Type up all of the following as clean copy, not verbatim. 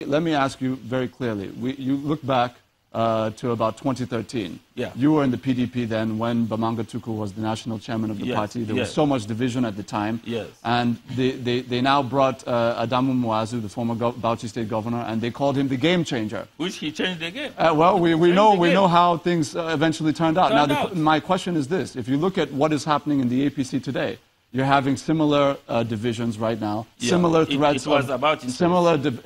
Let me ask you very clearly. You look back to about 2013. Yeah. You were in the PDP then when Bamanga Tukur was the national chairman of the party. There was so much division at the time. Yes. And they now brought Adamu Muazu, the former Bauchi state governor, and they called him the game changer. Which he changed again. Well, we know how things eventually turned out. My question is this. If you look at what is happening in the APC today, you're having similar divisions right now, similar threats. It was about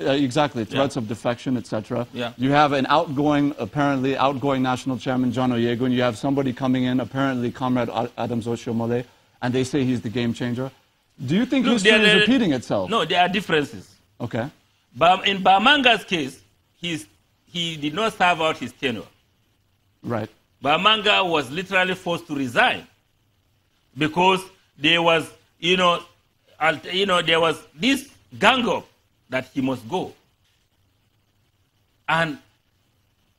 exactly, threats of defection, etc. Yeah. You have an apparently outgoing national chairman, John Oyego, and you have somebody coming in, apparently Comrade Adams Oshiomhole, and they say he's the game changer. Do you think history is repeating itself? No, there are differences. Okay. But in Bamanga's case, he did not serve out his tenure. Right. Bamanga was literally forced to resign because there was, there was this gang up that he must go. And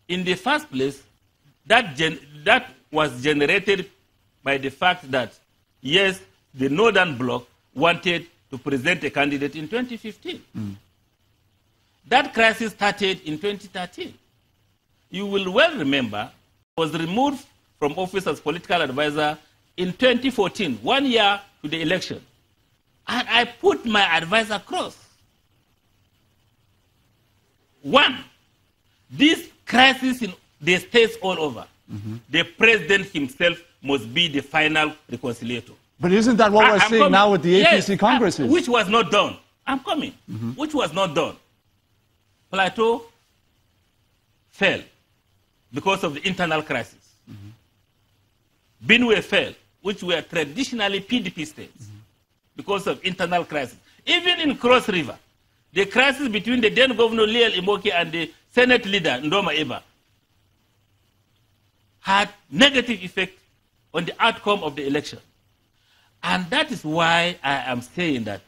in the first place, that was generated by the fact that, yes, the Northern Bloc wanted to present a candidate in 2015. That crisis started in 2013. You will well remember, he was removed from office as political advisor in 2014, 1 year to the election. And I put my advice across. One, this crisis in the states all over, the president himself must be the final reconciliator. But isn't that what we're seeing now with the APC congresses? Which was not done. I'm coming. Which was not done. Plateau fell because of the internal crisis. Benue fell, which were traditionally PDP states, because of internal crisis. Even in Cross River, the crisis between the then governor Liel Imoke and the Senate leader Ndoma Eba had negative effect on the outcome of the election. And that is why I am saying that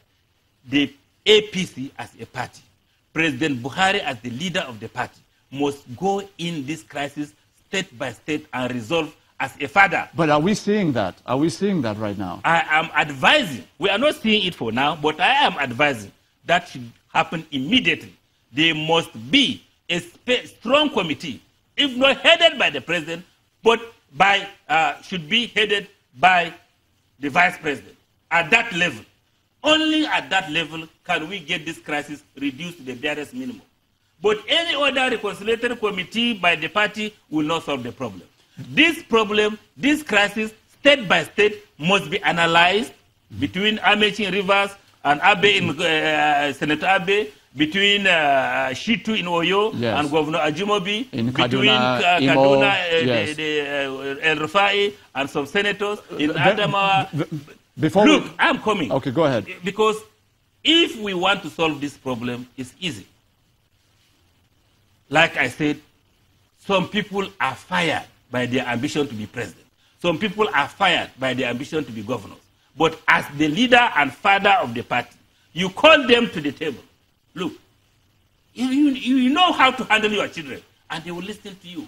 the APC as a party, President Buhari as the leader of the party, must go in this crisis state by state and resolve as a father. But are we seeing that? Are we seeing that right now? I am advising. We are not seeing it for now, but I am advising that should happen immediately. There must be a strong committee, if not headed by the president, but should be headed by the vice president at that level. Only at that level can we get this crisis reduced to the barest minimum. But any other reconciliatory committee by the party will not solve the problem. This problem, this crisis, state by state, must be analyzed between Amechi in Rivers and Abe in Senator Abe, between Shitu in Oyo and Governor Ajimobi, in between Kaduna, El Rufai, and some senators in Adamawa. Look, I'm coming. Okay, go ahead. Because if we want to solve this problem, it's easy. Like I said, some people are fired by their ambition to be president. Some people are fired by their ambition to be governors. But as the leader and father of the party, you call them to the table. Look, you know how to handle your children, and they will listen to you.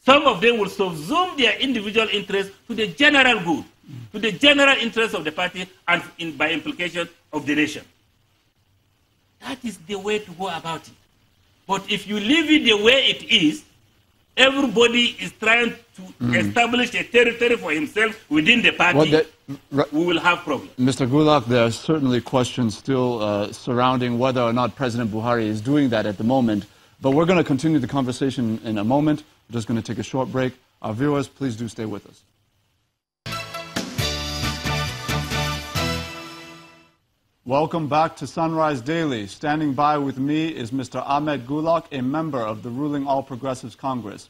Some of them will subsume their individual interests to the general good, to the general interest of the party, and by implication of the nation. That is the way to go about it. But if you leave it the way it is, everybody is trying to establish a territory for himself within the party, we will have problems. Mr. Gulak, there are certainly questions still surrounding whether or not President Buhari is doing that at the moment. But we're going to continue the conversation in a moment. We're just going to take a short break. Our viewers, please do stay with us. Welcome back to Sunrise Daily. Standing by with me is Mr. Ahmed Gulak, a member of the ruling All Progressives Congress.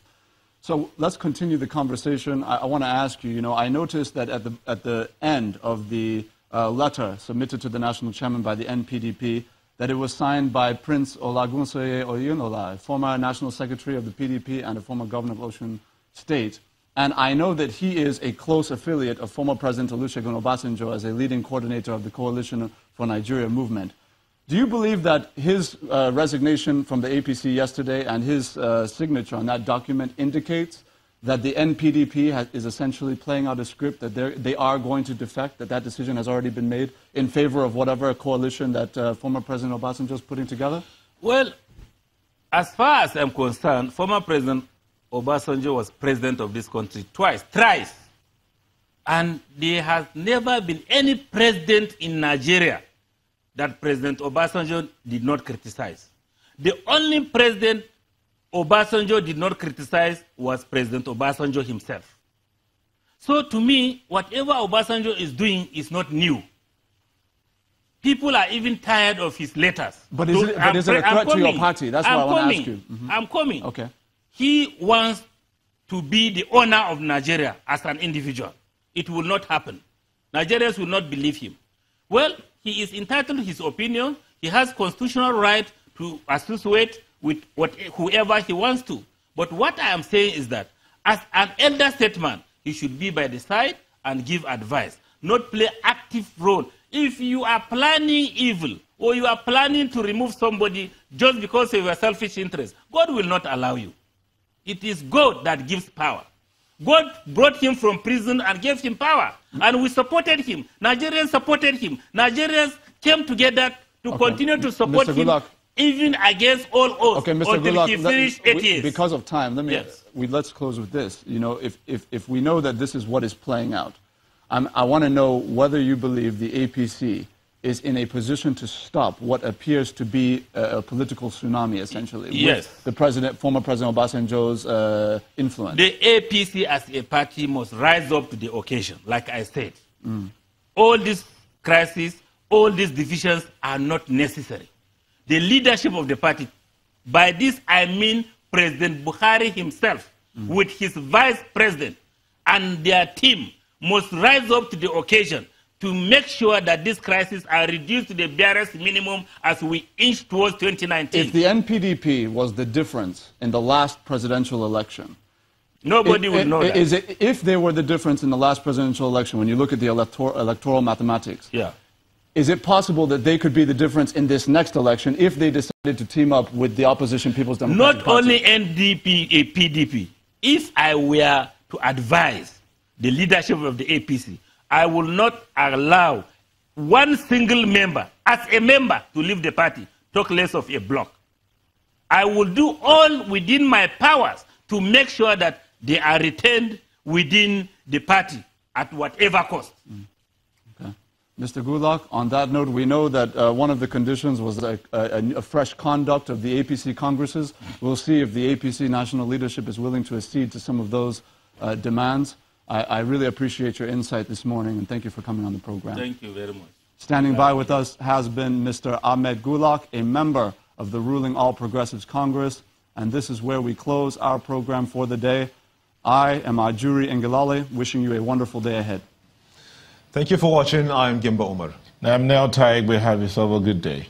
So let's continue the conversation. I want to ask you, I noticed that at the end of the letter submitted to the national chairman by the NPDP, that it was signed by Prince Olagunsoye Oyunola, former national secretary of the PDP and a former governor of Osun State. And I know that he is a close affiliate of former President Olusegun Obasanjo as a leading coordinator of the Coalition for Nigeria movement. Do you believe that his resignation from the APC yesterday and his signature on that document indicates that the NPDP is essentially playing out a script, that they are going to defect, that decision has already been made in favor of whatever coalition that former President Obasanjo is putting together? Well, As far as I'm concerned, former President Obasanjo was president of this country thrice. And there has never been any president in Nigeria that President Obasanjo did not criticize. The only president Obasanjo did not criticize was President Obasanjo himself. So to me, whatever Obasanjo is doing is not new. People are even tired of his letters. But is it a threat to your party? That's what I want to ask you. Mm-hmm. I'm coming. Okay. He wants to be the owner of Nigeria as an individual. It will not happen. Nigerians will not believe him. Well, he is entitled to his opinion. He has constitutional right to associate with whoever he wants to. But what I am saying is that as an elder statesman, he should be by the side and give advice, not play active role. If you are planning evil or you are planning to remove somebody just because of your selfish interest, God will not allow you. It is God that gives power. God brought him from prison and gave him power. And we supported him. Nigerians supported him. Nigerians came together to continue to support him, even against all odds, Mr. until Gulak, he finished 8 years. Because of time, let's close with this. You know, if we know that this is what is playing out, I want to know whether you believe the APC is in a position to stop what appears to be a political tsunami, essentially. Yes. With the former President Obasanjo's influence. The APC as a party must rise up to the occasion, like I said. All these crises, all these divisions are not necessary. The leadership of the party, by this I mean President Buhari himself, with his vice president and their team, must rise up to the occasion to make sure that these crises are reduced to the barest minimum as we inch towards 2019. If the NPDP was the difference in the last presidential election, nobody would know that. If they were the difference in the last presidential election, when you look at the electoral mathematics, is it possible that they could be the difference in this next election if they decided to team up with the opposition People's Democratic Party? Not only NDP, PDP. If I were to advise the leadership of the APC, I will not allow one single member, as a member, to leave the party, talk less of a bloc. I will do all within my powers to make sure that they are retained within the party at whatever cost. Okay. Mr. Gulak, on that note, we know that one of the conditions was a fresh conduct of the APC congresses. We'll see if the APC national leadership is willing to accede to some of those demands. I really appreciate your insight this morning, and thank you for coming on the program. Thank you very much. Standing by with us has been Mr. Ahmed Gulak, a member of the ruling All Progressives Congress, and this is where we close our program for the day. I am Ajuri Ngelale, wishing you a wonderful day ahead. Thank you for watching. I'm Gimba Umar. I'm Nel Taig. Have yourself a good day.